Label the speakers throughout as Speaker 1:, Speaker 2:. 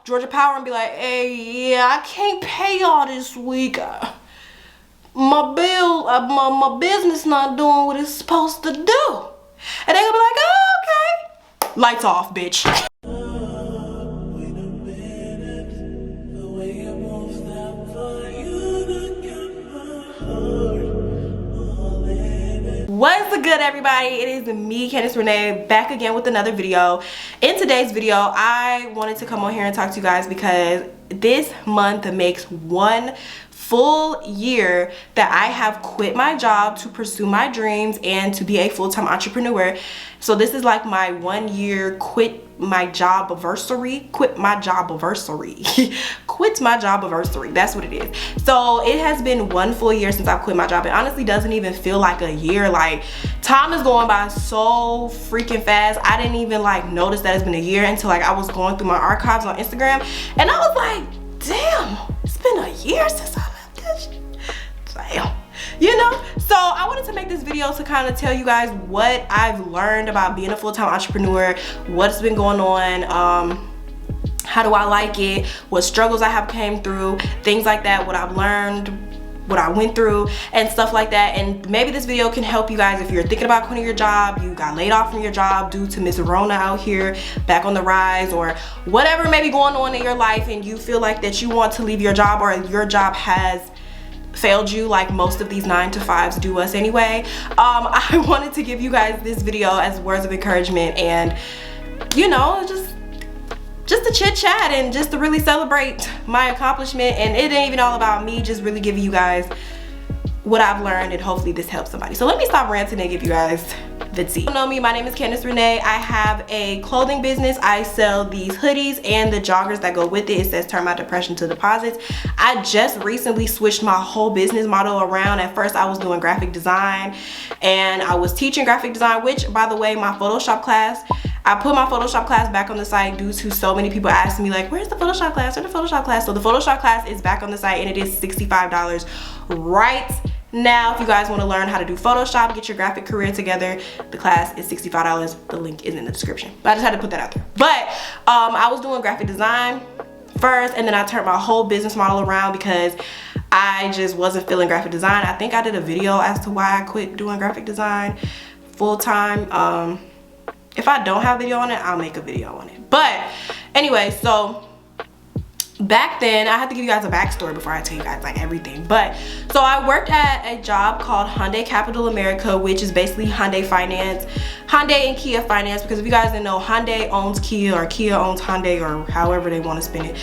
Speaker 1: Georgia Power and be like, hey, yeah, I can't pay y'all this week. My bill, my business not doing what it's supposed to do. And they gonna be like, oh, okay. Lights off, bitch. What's the good, everybody? It is me, Candace Renee, back again with another video. In today's video, I wanted to come on here and talk to you guys because this month makes 1 full year that I have quit my job to pursue my dreams and to be a full-time entrepreneur. So this is like my 1 year quit my job anniversary. Quit my job anniversary. That's what it is. So it has been 1 full year since I've quit my job. It honestly doesn't even feel like a year. Like, time is going by so freaking fast. I didn't even like notice that it's been a year until like I was going through my archives on Instagram and I was like, damn, it's been a year since I left this. Damn. You know, so I wanted to make this video to kind of tell you guys what I've learned about being a full-time entrepreneur, what's been going on, how do I like it, what struggles I have came through, things like that, what I've learned, what I went through and stuff like that. And maybe this video can help you guys if you're thinking about quitting your job, you got laid off from your job due to Miss Rona out here back on the rise, or whatever may be going on in your life and you feel like that you want to leave your job, or your job has failed you like most of these 9-to-5s do us anyway. I wanted to give you guys this video as words of encouragement and, you know, just to chit chat and just to really celebrate my accomplishment. And it ain't even all about me, just really giving you guys what I've learned, and hopefully this helps somebody. So let me stop ranting and give you guys the tea. If you don't know me, my name is Candace Renee. I have a clothing business. I sell these hoodies and the joggers that go with it. It says turn my depression to deposits. I just recently switched my whole business model around. At first I was doing graphic design and I was teaching graphic design, which, by the way, my Photoshop class, I put my Photoshop class back on the site due to so many people asking me like, where's the Photoshop class? Where's the Photoshop class? So the Photoshop class is back on the site and it is $65 right now. If you guys want to learn how to do Photoshop, get your graphic career together, the class is $65. The link is in the description. But I just had to put that out there. But I was doing graphic design first, and then I turned my whole business model around because I just wasn't feeling graphic design. I think I did a video as to why I quit doing graphic design full-time. If I don't have a video on it, I'll make a video on it. But anyway, so back then, I have to give you guys a backstory before I tell you guys like everything. But so I worked at a job called Hyundai Capital America, which is basically Hyundai Finance, Hyundai and Kia Finance, because if you guys didn't know, Hyundai owns Kia, or Kia owns Hyundai, or however they want to spin it.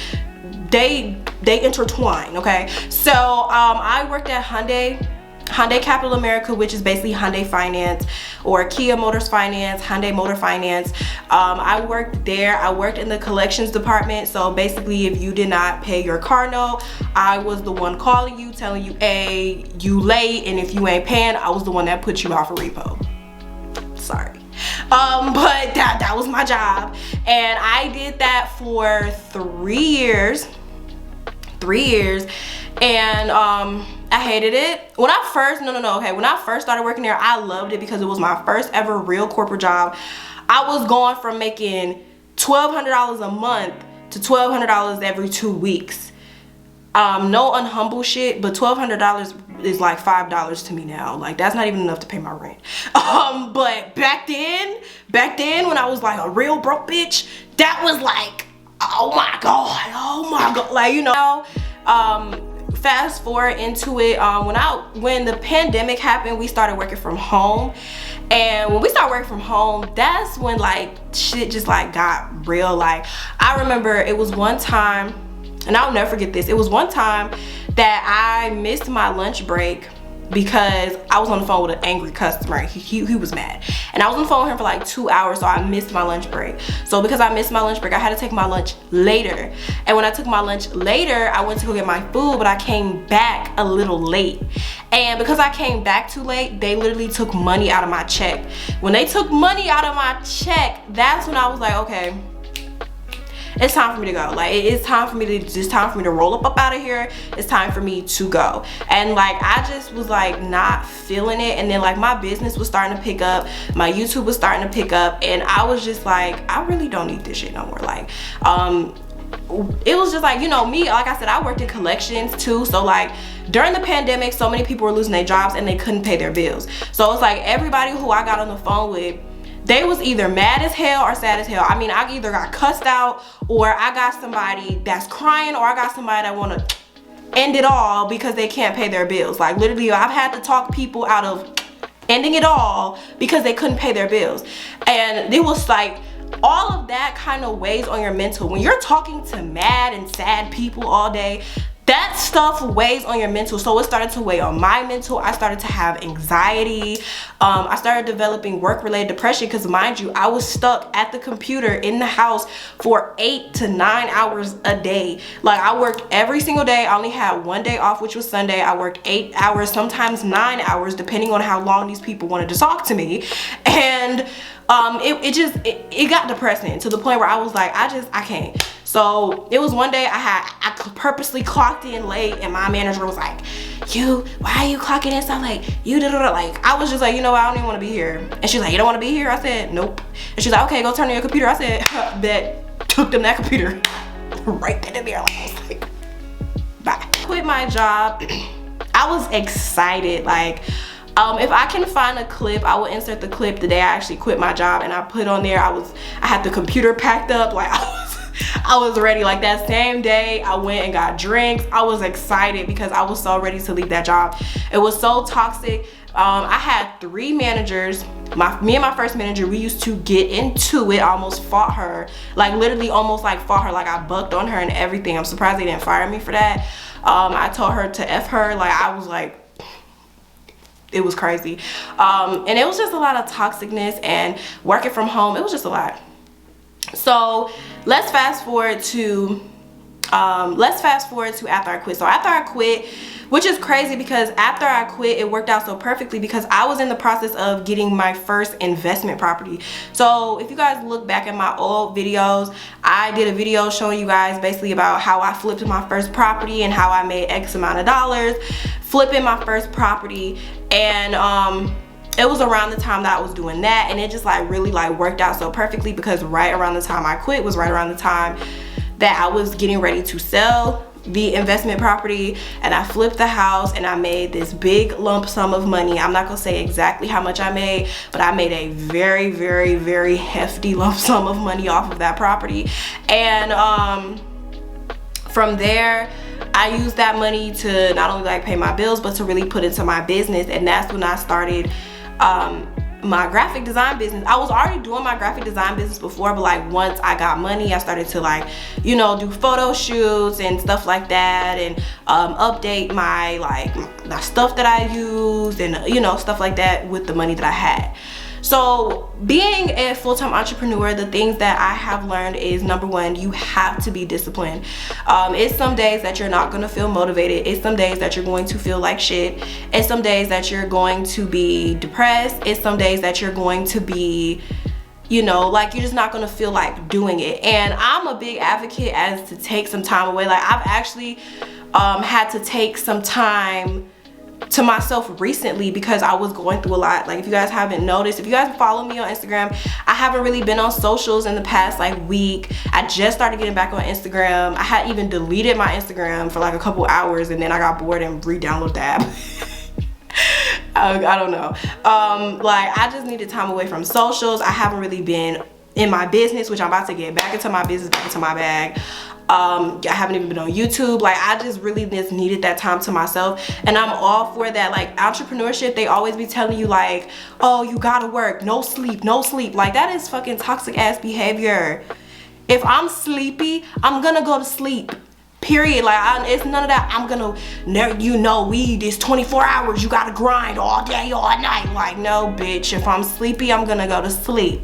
Speaker 1: They intertwine, okay? So I worked at Hyundai Capital America, which is basically Hyundai Finance, or Kia Motors Finance, Hyundai Motor Finance. I worked there. I worked in the collections department. So basically, if you did not pay your car note, I was the one calling you, telling you, hey, you late, and if you ain't paying, I was the one that put you out for repo. Sorry. But that was my job, and I did that for 3 years. 3 years, and I hated it. When I first, when I first started working there, I loved it because it was my first ever real corporate job. I was going from making $1,200 a month to $1,200 every 2 weeks. No unhumble shit, but $1,200 is like $5 to me now. Like, that's not even enough to pay my rent. But back then when I was like a real broke bitch, that was like, oh my god, like, you know. Fast forward into it, when the pandemic happened, we started working from home. And when we started working from home, that's when like shit just like got real. Like, I remember it was one time, and I'll never forget this, it was one time that I missed my lunch break because I was on the phone with an angry customer. He was mad, and I was on the phone with him for like 2 hours, so I missed my lunch break. So because I missed my lunch break, I had to take my lunch later. And when I took my lunch later, I went to go get my food, but I came back a little late. And because I came back too late, they literally took money out of my check. When they took money out of my check, that's when I was like, okay, it's time for me to go. Like, it's time for me to roll up out of here. It's time for me to go. And like, I just was like not feeling it. And then like my business was starting to pick up, my YouTube was starting to pick up, and I was just like, I really don't need this shit no more. Like, it was just like, you know, me, like I said, I worked in collections too. So like during the pandemic, so many people were losing their jobs and they couldn't pay their bills. So it's like everybody who I got on the phone with, they was either mad as hell or sad as hell. I mean, I either got cussed out, or I got somebody that's crying, or I got somebody that wanna end it all because they can't pay their bills. Like literally, I've had to talk people out of ending it all because they couldn't pay their bills. And it was like, all of that kind of weighs on your mental. When you're talking to mad and sad people all day, that stuff weighs on your mental. So it started to weigh on my mental. I started to have anxiety. I started developing work-related depression because, mind you, I was stuck at the computer in the house for 8 to 9 hours a day. Like I worked every single day. I only had one day off, which was Sunday. I worked 8 hours, sometimes 9 hours, depending on how long these people wanted to talk to me. And it got depressing to the point where I was like, I can't. So it was one day I purposely clocked in late, and my manager was like, why are you clocking in so late? Like, I was just like, you know what, I don't even want to be here. And she's like, you don't want to be here? I said, nope. And she's like, okay, go turn on your computer. I said, bet. Took them that computer right then and there. Like, I was like, bye. Quit my job. I was excited. Like, if I can find a clip, I will insert the clip the day I actually quit my job, and I put on there, I had the computer packed up. Like I was ready. Like that same day I went and got drinks. I was excited because I was so ready to leave that job. It was so toxic. I had 3 managers. Me and my first manager, we used to get into it. I almost fought her, like literally almost like fought her. Like I bucked on her and everything. I'm surprised they didn't fire me for that. I told her to F her. Like I was like, it was crazy. And it was just a lot of toxicness and working from home. It was just a lot. So let's fast forward to after I quit. So after I quit, which is crazy because after I quit, it worked out so perfectly because I was in the process of getting my first investment property. So if you guys look back at my old videos, I did a video showing you guys basically about how I flipped my first property and how I made X amount of dollars flipping my first property. And it was around the time that I was doing that, and it just like really like worked out so perfectly because right around the time I quit was right around the time that I was getting ready to sell the investment property, and I flipped the house and I made this big lump sum of money. I'm not gonna say exactly how much I made, but I made a very, very, very hefty lump sum of money off of that property. And from there, I used that money to not only like pay my bills, but to really put into my business. And that's when I started my graphic design business. I was already doing my graphic design business before, but like once I got money, I started to like, you know, do photo shoots and stuff like that, and update my my stuff that I used, and you know, stuff like that with the money that I had. So being a full-time entrepreneur, the things that I have learned is, number one, you have to be disciplined. It's some days that you're not gonna feel motivated. It's some days that you're going to feel like shit. It's some days that you're going to be depressed. It's some days that you're going to be, you know, like you're just not gonna feel like doing it. And I'm a big advocate as to take some time away. Like I've actually had to take some time to myself recently because I was going through a lot. Like if you guys haven't noticed, if you guys follow me on Instagram, I haven't really been on socials in the past like week. I just started getting back on Instagram. I had even deleted my Instagram for like a couple hours, and then I got bored and re-downloaded the app. I don't know. Like I just needed time away from socials. I haven't really been in my business, which I'm about to get back into my business, back into my bag. I haven't even been on YouTube. Like I just really just needed that time to myself, and I'm all for that. Like entrepreneurship, they always be telling you like, oh, you gotta work, no sleep, no sleep. Like that is fucking toxic ass behavior. If I'm sleepy, I'm gonna go to sleep, period. Like it's none of that I'm gonna, you know, weed is 24 hours, you gotta grind all day all night. Like no bitch, if I'm sleepy, I'm gonna go to sleep.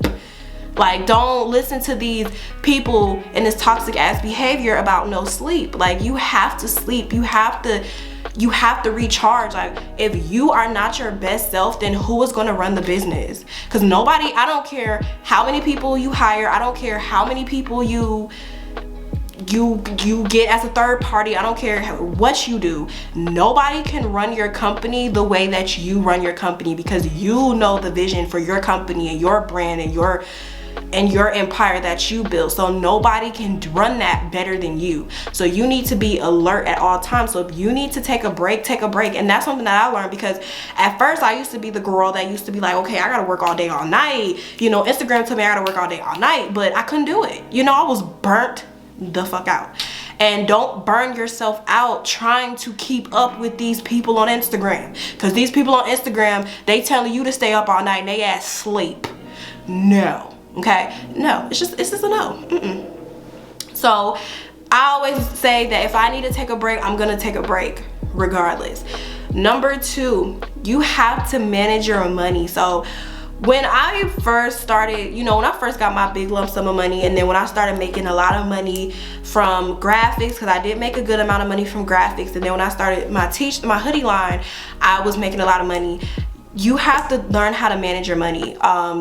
Speaker 1: Like don't listen to these people and this toxic ass behavior about no sleep. Like you have to sleep, you have to recharge. Like if you are not your best self, then who is going to run the business? Because nobody, I don't care how many people you hire, I don't care how many people you get as a third party, I don't care what you do, nobody can run your company the way that you run your company, because you know the vision for your company and your brand and and your empire that you built. So nobody can run that better than you. So you need to be alert at all times. So if you need to take a break, take a break. And that's something that I learned, because at first I used to be the girl that used to be like, okay, I gotta work all day, all night. You know, Instagram told me I gotta work all day, all night, but I couldn't do it. You know, I was burnt the fuck out. And don't burn yourself out trying to keep up with these people on Instagram. Because these people on Instagram, they telling you to stay up all night and they ass sleep. No. Okay? No. It's just a no. So I always say that if I need to take a break, I'm gonna take a break regardless. Number 2, you have to manage your money. So when I first started, you know, when I first got my big lump sum of money, and then when I started making a lot of money from graphics, because I did make a good amount of money from graphics, and then when I started my hoodie line, I was making a lot of money. You have to learn how to manage your money.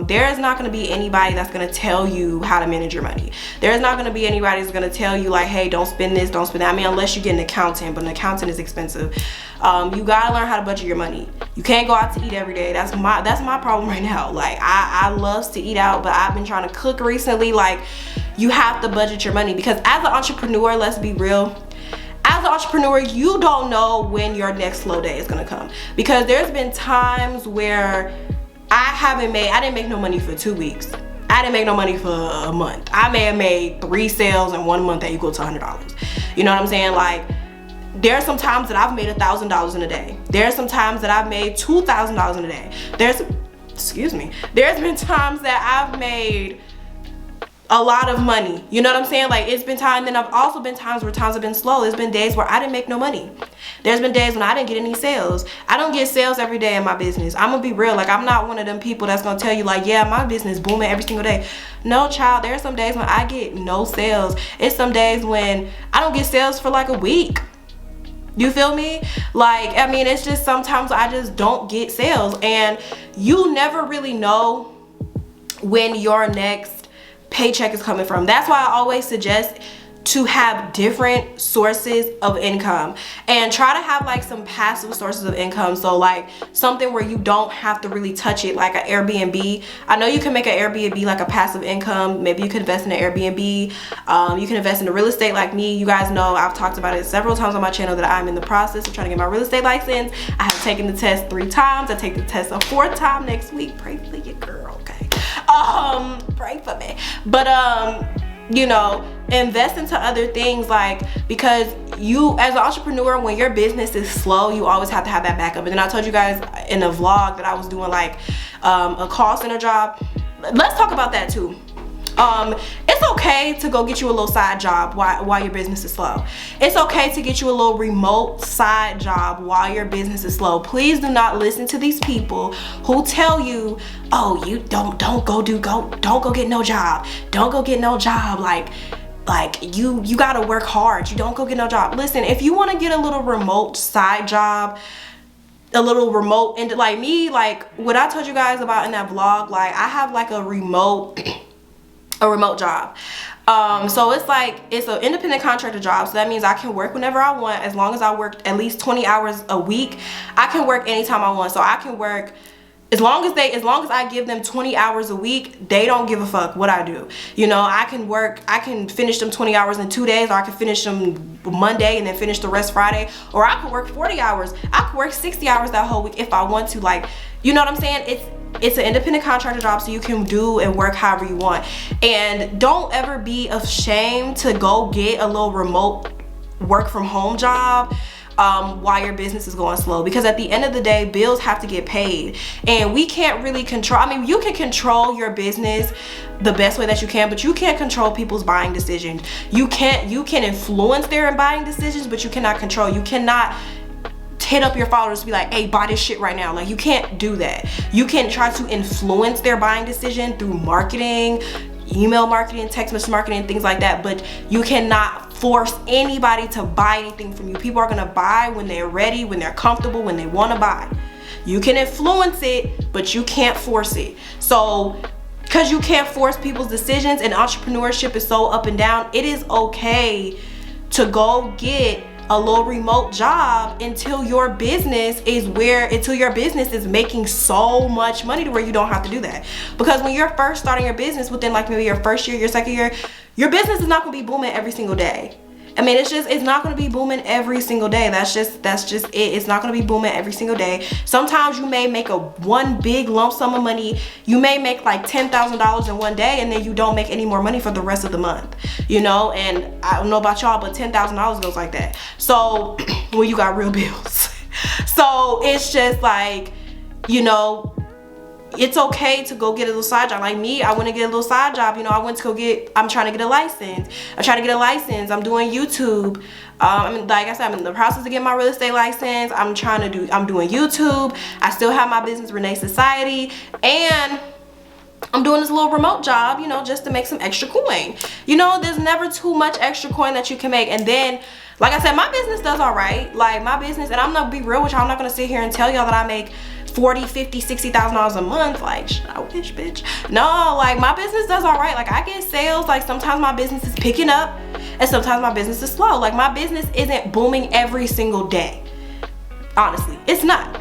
Speaker 1: There is not going to be anybody that's going to tell you how to manage your money. There is not going to be anybody that's going to tell you like, hey, don't spend this, don't spend that. I mean, unless you get an accountant, but an accountant is expensive. You got to learn how to budget your money. You can't go out to eat every day. That's my problem right now. Like, I love to eat out, but I've been trying to cook recently. Like, you have to budget your money, because as an entrepreneur, let's be real, as an entrepreneur, you don't know when your next slow day is gonna come. Because there's been times where I didn't make no money for 2 weeks. I didn't make no money for a month. I may have made 3 sales in 1 month that equal to $100. You know what I'm saying? Like, there's some times that I've made $1,000 in a day. There's some times that I've made $2,000 in a day. There's been times that I've made a lot of money. You know what I'm saying? Like, it's been time. Then I've also been times where times have been slow. There's been days where I didn't make no money. There's been days when I didn't get any sales. I don't get sales every day in my business. I'm gonna be real. Like, I'm not one of them people that's gonna tell you like, yeah, my business booming every single day. No, child. There's some days when I get no sales. It's some days when I don't get sales for like a week. You feel me? Like, I mean, it's just sometimes I just don't get sales, and you never really know when your next paycheck is coming from. That's why I always suggest to have different sources of income, and try to have like some passive sources of income. So like something where you don't have to really touch it, like an Airbnb. I know you can make an Airbnb like a passive income. Maybe you could invest in an Airbnb. You can invest in the real estate like me. You guys know I've talked about it several times on my channel that I'm in the process of trying to get my real estate license. I have taken the test 3 times. I take the test a 4th time next week. Pray for your girl, okay? Pray for me. But you know, invest into other things, like, because you as an entrepreneur, when your business is slow, you always have to have that backup. And then I told you guys in a vlog that I was doing like a call center job. Let's talk about that too. It's okay to go get you a little side job while your business is slow. It's okay to get you a little remote side job while your business is slow. Please do not listen to these people who tell you, oh, you don't go get no job. Don't go get no job. Like you gotta work hard. You don't go get no job. Listen, if you want to get a little remote side job, a little remote, and like me, like what I told you guys about in that vlog, like I have like a remote job. So it's like, it's an independent contractor job. So that means I can work whenever I want, as long as I work at least 20 hours a week. I can work anytime I want. So I can work as long as I give them 20 hours a week, they don't give a fuck what I do. You know, I can finish them 20 hours in 2 days, or I can finish them Monday and then finish the rest Friday, or I can work 40 hours. I can work 60 hours that whole week if I want to. Like, you know what I'm saying? It's an independent contractor job, so you can do and work however you want. And don't ever be ashamed to go get a little remote work from home job while your business is going slow, because at the end of the day, bills have to get paid, and we can't really control. I mean, you can control your business the best way that you can, but you can't control people's buying decisions. You can influence their buying decisions, but you cannot control. You cannot hit up your followers to be like, hey, buy this shit right now. Like, you can't do that. You can try to influence their buying decision through marketing, email marketing, text message marketing, things like that, but you cannot force anybody to buy anything from you. People are gonna buy when they're ready, when they're comfortable, when they want to buy. You can influence it, but you can't force it. So because you can't force people's decisions, and entrepreneurship is so up and down, it is okay to go get a little remote job until your business is making so much money to where you don't have to do that. Because when you're first starting your business, within like maybe your first year, your second year, your business is not gonna be booming every single day. I mean, it's not gonna be booming every single day. That's just it. It's not gonna be booming every single day. Sometimes you may make one big lump sum of money. You may make like $10,000 in one day, and then you don't make any more money for the rest of the month, you know. And I don't know about y'all, but $10,000 goes like that. So when you got real bills, so it's just like, you know, it's okay to go get a little side job. Like me, I want to get a little side job. You know, I'm trying to get a license. I'm doing YouTube. I mean, like I said, I'm in the process of getting my real estate license. I'm doing YouTube. I still have my business, Renee Society, and I'm doing this little remote job, you know, just to make some extra coin. You know, there's never too much extra coin that you can make. And then, like I said, my business does all right. Like my business, and I'm gonna be real with y'all, I'm not gonna sit here and tell y'all that I make $40, $50, $60,000 a month. Like, I wish, bitch. No, like my business does all right. Like I get sales. Like sometimes my business is picking up and sometimes my business is slow. Like my business isn't booming every single day. Honestly, it's not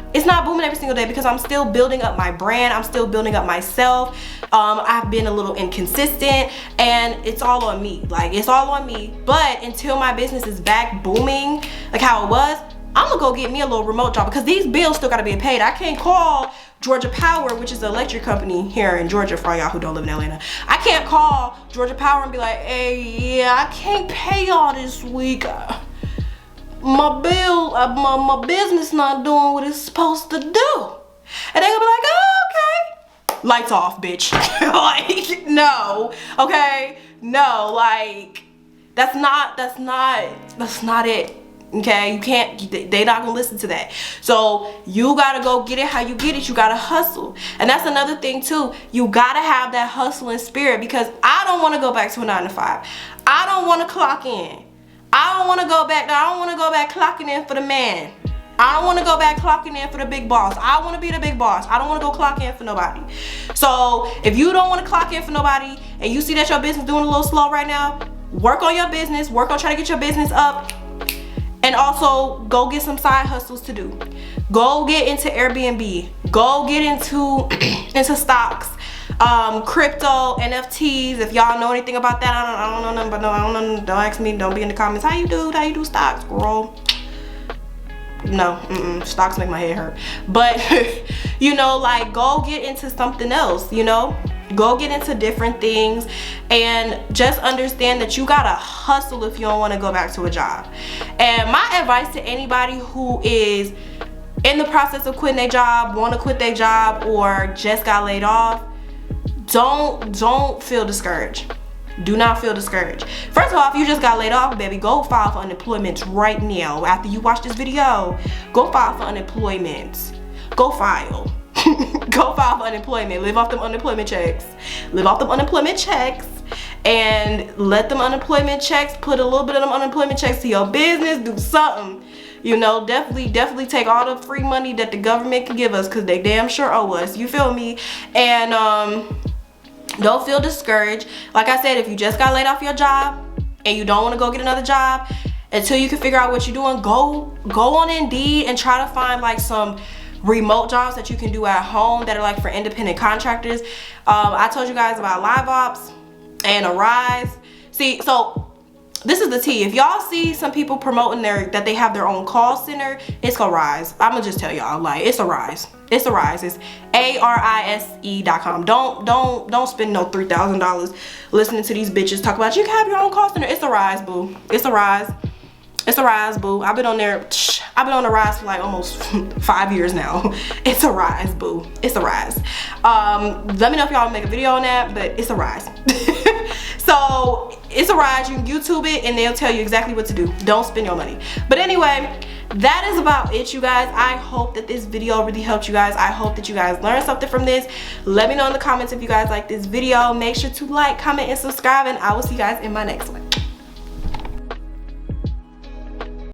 Speaker 1: booming every single day because I'm still building up my brand. I'm still building up myself. I've been a little inconsistent, and it's all on me. Like it's all on me. But until my business is back booming like how it was, I'm gonna go get me a little remote job because these bills still gotta be paid. I can't call Georgia Power, which is the electric company here in Georgia, for y'all who don't live in Atlanta. I can't call Georgia Power and be like, hey, yeah, I can't pay y'all this week. My bill, my business not doing what it's supposed to do. And they gonna be like, oh, okay. Lights off, bitch. Like, no, okay? No, like, that's not it. Okay, you can't, they not gonna listen to that. So you gotta go get it how you get it. You gotta hustle. And that's another thing too. You gotta have that hustling spirit, because I don't want to go back to a 9 to 5. I don't want to clock in. I don't want to go back there. I don't want to go back clocking in for the man. I don't want to go back clocking in for the big boss. I want to be the big boss. I don't want to go clock in for nobody. So if you don't want to clock in for nobody and you see that your business doing a little slow right now, work on your business. Work on trying to get your business up. And also go get some side hustles to do. Go get into Airbnb. Go get into stocks, crypto, NFTs. If y'all know anything about that, I don't know nothing, but don't ask me. Don't be in the comments. How you do stocks, girl? No, stocks make my head hurt. But you know, like, go get into something else. You know, go get into different things, and just understand that you gotta hustle if you don't want to go back to a job. And my advice to anybody who is in the process of quitting their job, want to quit their job, or just got laid off, don't feel discouraged. Do not feel discouraged. First of all, if you just got laid off, baby, go file for unemployment right now. After you watch this video, go file for unemployment. Go file. Go file for unemployment. Live off them unemployment checks. Live off them unemployment checks, and let them unemployment checks, put a little bit of them unemployment checks to your business. Do something. You know, definitely take all the free money that the government can give us, because they damn sure owe us. You feel me? And don't feel discouraged. Like I said, if you just got laid off your job and you don't want to go get another job until you can figure out what you're doing, go on Indeed and try to find like some remote jobs that you can do at home that are like for independent contractors. I told you guys about Live Ops and Arise. See, so this is the tea. If y'all see some people promoting that they have their own call center, it's Arise. I'm gonna just tell y'all, like, it's Arise. It's Arise. It's ARISE.com. Don't spend no $3,000 listening to these bitches talk about you can have your own call center. It's Arise, boo. It's Arise. It's Arise, boo. I've been on Arise for like almost 5 years now. It's Arise, boo. It's Arise. Let me know if y'all make a video on that, but it's Arise. So it's Arise. You can YouTube it and they'll tell you exactly what to do. Don't spend your money. But anyway, that is about it, you guys. I hope that this video really helped you guys. I hope that you guys learned something from this. Let me know in the comments if you guys like this video. Make sure to like, comment, and subscribe, and I will see you guys in my next one.